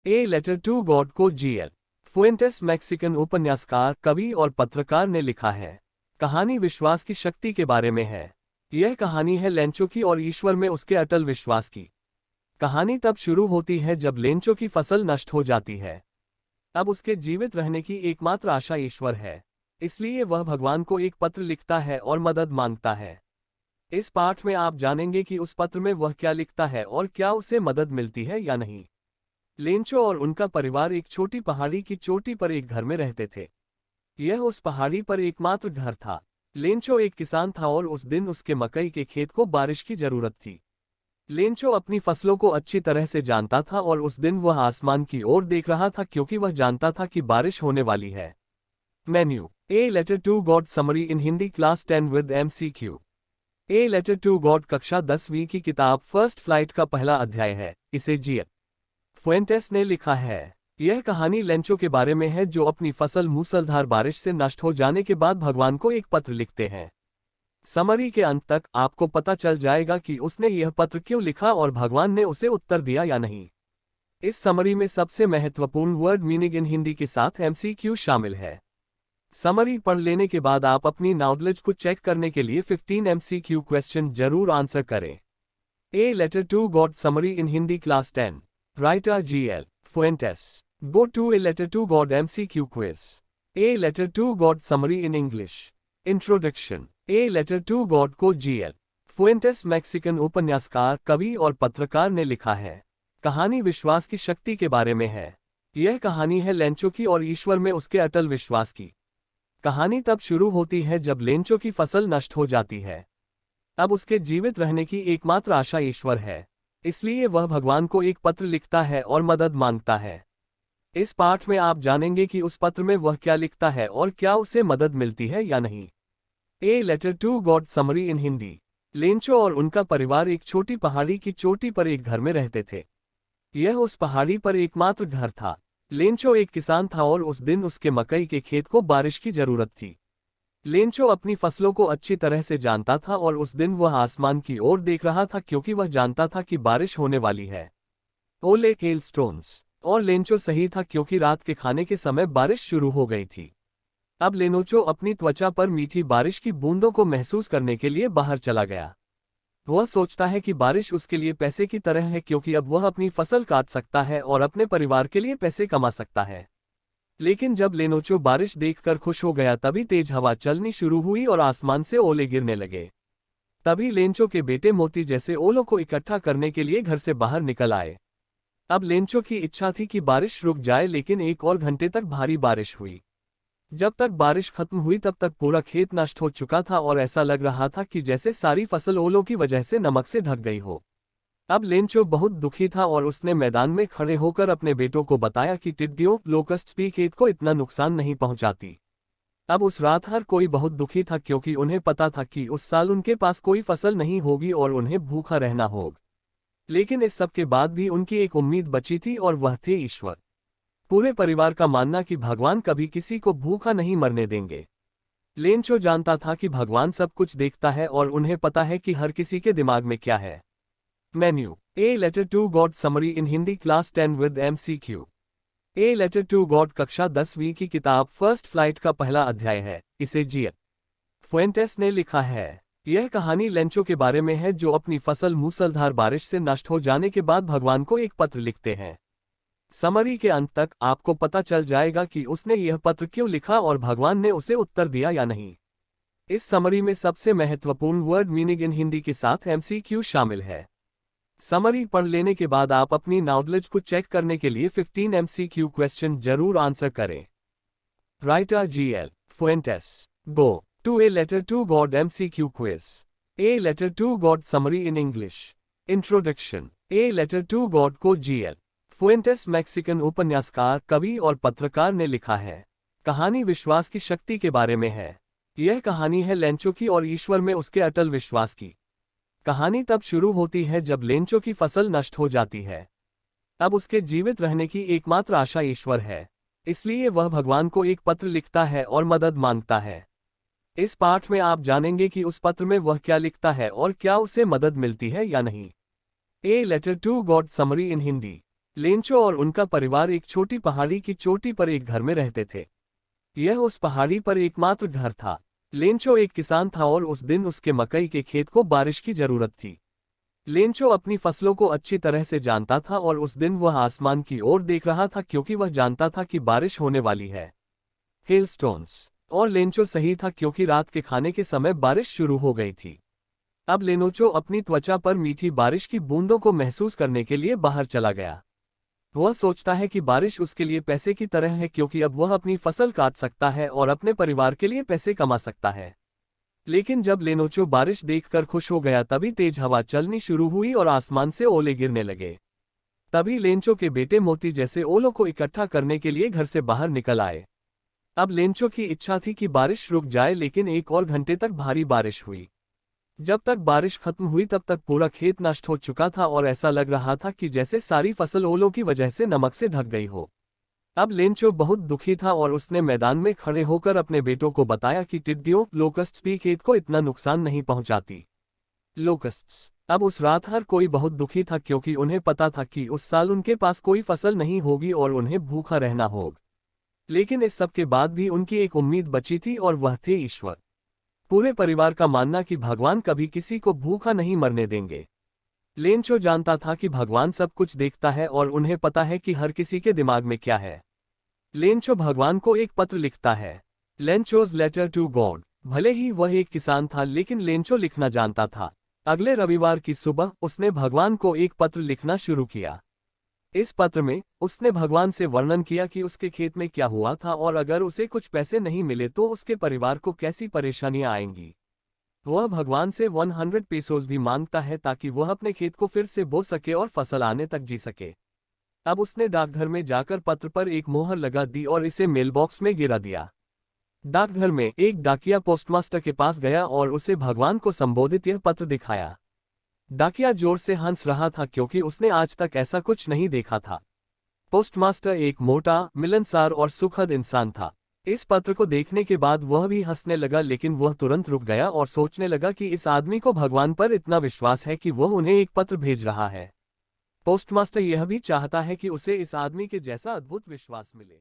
A letter to God को GL फुएंटेस Mexican उपन्यासकार, कवि और पत्रकार ने लिखा है। कहानी विश्वास की शक्ति के बारे में है। यह कहानी है लेंचो की और ईश्वर में उसके अटल विश्वास की। कहानी तब शुरू होती है जब लेंचो की फसल नष्ट हो जाती है। अब उसके जीवित रहने की एकमात्र आशा ईश्वर है, इसलिए वह भगवान को एक पत्र लिखता है और मदद मांगता है। इस पाठ में आप जानेंगे कि उस पत्र में वह क्या लिखता है और क्या उसे मदद मिलती है या नहीं। लेंचो और उनका परिवार एक छोटी पहाड़ी की चोटी पर एक घर में रहते थे। यह उस पहाड़ी पर एकमात्र घर था। लेंचो एक किसान था और उस दिन उसके मकई के खेत को बारिश की जरूरत थी। लेंचो अपनी फसलों को अच्छी तरह से जानता था और उस दिन वह आसमान की ओर देख रहा था क्योंकि वह जानता था कि बारिश होने वाली है। Menu a letter to God summary in Hindi class 10 with MCQ। A letter to God कक्षा 10वीं की किताब फर्स्ट फ्लाइट का पहला अध्याय है। इसे जीएल फुएंटेस ने लिखा है। यह कहानी लेंचो के बारे में है जो अपनी फसल मूसलाधार बारिश से नष्ट हो जाने के बाद भगवान को एक पत्र लिखते हैं। समरी के अंत तक आपको पता चल जाएगा कि उसने यह पत्र क्यों लिखा और भगवान ने उसे उत्तर दिया या नहीं। इस समरी में सबसे महत्वपूर्ण वर्ड मीनिंग इन हिंदी के साथ MCQ शामिल है। समरी पढ़ लेने के बाद आप अपनी नॉलेज को चेक करने के लिए 15 MCQ क्वेश्चन जरूर आंसर करें। A letter to God summary in Hindi class 10। Writer GL Fuentes. Go to A Letter to God MCQ quiz. A Letter to God Summary in English. Introduction. A Letter to God को GL Fuentes Mexican उपन्यासकार, कवि और पत्रकार ने लिखा है। कहानी विश्वास की शक्ति के बारे में है। यह कहानी है लेंचो की और ईश्वर में उसके अटल विश्वास की। कहानी तब शुरू होती है जब लेंचो की फसल नष्ट हो जाती है। अब उसके जीवित रहने की एकमात्र आशा ईश्वर है, इसलिए वह भगवान को एक पत्र लिखता है और मदद मांगता है। इस पाठ में आप जानेंगे कि उस पत्र में वह क्या लिखता है और क्या उसे मदद मिलती है या नहीं। A letter to God summary in Hindi. Lencho और उनका परिवार एक छोटी पहाड़ी की चोटी पर एक घर में रहते थे। यह उस पहाड़ी पर एकमात्र घर था। लेंचो एक किसान था और उस दिन उसके मकई के खेत को बारिश की जरूरत थी। लेंचो अपनी फसलों को अच्छी तरह से जानता था और उस दिन वह आसमान की ओर देख रहा था क्योंकि वह जानता था कि बारिश होने वाली है। ओले हेलस्टोन्स और लेंचो सही था क्योंकि रात के खाने के समय बारिश शुरू हो गई थी। अब लेनोचो अपनी त्वचा पर मीठी बारिश की बूंदों को महसूस करने के लिए बाहर चला गया। वह सोचता है कि बारिश उसके लिए पैसे की तरह है क्योंकि अब वह अपनी फसल काट सकता है और अपने परिवार के लिए पैसे कमा सकता है। लेकिन जब लेनोचो बारिश देखकर खुश हो गया तभी तेज हवा चलनी शुरू हुई और आसमान से ओले गिरने लगे। तभी लेंचो के बेटे मोती जैसे ओलों को इकट्ठा करने के लिए घर से बाहर निकल आए। अब लेंचो की इच्छा थी कि बारिश रुक जाए, लेकिन एक और घंटे तक भारी बारिश हुई। जब तक बारिश खत्म हुई तब तक पूरा खेत नष्ट हो चुका था और ऐसा लग रहा था कि जैसे सारी फसल ओलों की वजह से नमक से ढक गई हो। अब लेंचो बहुत दुखी था और उसने मैदान में खड़े होकर अपने बेटों को बताया कि टिड्डियों लोकस्ट्स भी खेत को इतना नुकसान नहीं पहुंचाती। अब उस रात हर कोई बहुत दुखी था क्योंकि उन्हें पता था कि उस साल उनके पास कोई फसल नहीं होगी और उन्हें भूखा रहना होगा। लेकिन इस सब के बाद भी उनकी एक उम्मीद बची थी और वह थे ईश्वर। पूरे परिवार का मानना कि भगवान कभी किसी को भूखा नहीं मरने देंगे। लेंचो जानता था कि भगवान सब कुछ देखता है और उन्हें पता है कि हर किसी के दिमाग में क्या है। Menu a letter to God summary in Hindi class 10 with MCQ। A letter to God कक्षा 10वीं की किताब फर्स्ट फ्लाइट का पहला अध्याय है। इसे जीएल फुएंटेस ने लिखा है। यह कहानी लेंचो के बारे में है जो अपनी फसल मूसलाधार बारिश से नष्ट हो जाने के बाद भगवान को एक पत्र लिखते हैं। समरी के अंत तक आपको पता चल जाएगा कि उसने यह पत्र क्यों लिखा और भगवान ने उसे उत्तर दिया या नहीं। इस समरी में सबसे महत्वपूर्ण वर्ड मीनिंग इन हिंदी के साथ MCQ शामिल है। समरी पढ़ लेने के बाद आप अपनी नॉलेज को चेक करने के लिए 15 MCQ क्वेश्चन जरूर आंसर करें। Writer GL Fuentes. Go to A Letter to God MCQ quiz. A Letter to God Summary in English. Introduction. A Letter to God को GL Fuentes मैक्सिकन उपन्यासकार, कवि और पत्रकार ने लिखा है। कहानी विश्वास की शक्ति के बारे में है। यह कहानी है लेंचो की और ईश्वर में उसके अटल विश्वास की। कहानी तब शुरू होती है जब लेंचो की फसल नष्ट हो जाती है। अब उसके जीवित रहने की एकमात्र आशा ईश्वर है, इसलिए वह भगवान को एक पत्र लिखता है और मदद मांगता है। इस पाठ में आप जानेंगे कि उस पत्र में वह क्या लिखता है और क्या उसे मदद मिलती है या नहीं। A letter to God summary in Hindi. Lencho और उनका परिवार एक छोटी पहाड़ी की चोटी पर एक घर में रहते थे। यह उस पहाड़ी पर एकमात्र घर था। लेंचो एक किसान था और उस दिन उसके मकई के खेत को बारिश की जरूरत थी। लेंचो अपनी फसलों को अच्छी तरह से जानता था और उस दिन वह आसमान की ओर देख रहा था क्योंकि वह जानता था कि बारिश होने वाली है। हेलस्टोन्स। और लेंचो सही था क्योंकि रात के खाने के समय बारिश शुरू हो गई थी। अब लेनोचो अपनी त्वचा पर मीठी बारिश की बूंदों को महसूस करने के लिए बाहर चला गया। वह सोचता है कि बारिश उसके लिए पैसे की तरह है क्योंकि अब वह अपनी फसल काट सकता है और अपने परिवार के लिए पैसे कमा सकता है। लेकिन जब लेनोचो बारिश देखकर खुश हो गया तभी तेज हवा चलनी शुरू हुई और आसमान से ओले गिरने लगे। तभी लेंचो के बेटे मोती जैसे ओलों को इकट्ठा करने के लिए घर से बाहर निकल आए। अब लेंचो की इच्छा थी कि बारिश रुक जाए लेकिन 1 और घंटे तक भारी बारिश हुई। जब तक बारिश खत्म हुई तब तक पूरा खेत नष्ट हो चुका था और ऐसा लग रहा था कि जैसे सारी फसल ओलों की वजह से नमक से ढक गई हो। अब लेंचो बहुत दुखी था और उसने मैदान में खड़े होकर अपने बेटों को बताया कि टिड्डियों लोकस्ट्स भी खेत को इतना नुकसान नहीं पहुंचाती। लोकस्ट्स। अब उस रात हर कोई बहुत दुखी था क्योंकि उन्हें पता था कि उस साल उनके पास कोई फसल नहीं होगी और उन्हें भूखा रहना होगा। लेकिन इस सब के बाद भी उनकी एक उम्मीद बची थी और वह थे ईश्वर। पूरे परिवार का मानना कि भगवान कभी किसी को भूखा नहीं मरने देंगे। लेंचो जानता था कि भगवान सब कुछ देखता है और उन्हें पता है कि हर किसी के दिमाग में क्या है। लेंचो भगवान को एक पत्र लिखता है। Lencho's letter to God. भले ही वह एक किसान था लेकिन लेंचो लिखना जानता था। अगले रविवार की सुबह उसने भगवान को एक पत्र लिखना शुरू किया। इस पत्र में उसने भगवान से वर्णन किया कि उसके खेत में क्या हुआ था और अगर उसे कुछ पैसे नहीं मिले तो उसके परिवार को कैसी परेशानियां आएंगी। वह भगवान से 100 पेसोस भी मांगता है ताकि वह अपने खेत को फिर से बो सके और फसल आने तक जी सके। अब उसने डाकघर में जाकर पत्र पर एक मोहर लगा दी और इसे मेलबॉक्स में गिरा दिया। डाकघर में एक डाकिया पोस्टमास्टर के पास गया और उसे भगवान को संबोधित यह पत्र दिखाया। डाकिया जोर से हंस रहा था क्योंकि उसने आज तक ऐसा कुछ नहीं देखा था। पोस्टमास्टर एक मोटा, मिलनसार और सुखद इंसान था। इस पत्र को देखने के बाद वह भी हंसने लगा लेकिन वह तुरंत रुक गया और सोचने लगा कि इस आदमी को भगवान पर इतना विश्वास है कि वह उन्हें एक पत्र भेज रहा है। पोस्टमास्टर यह भी चाहता है कि उसे इस आदमी के जैसा अद्भुत विश्वास मिले।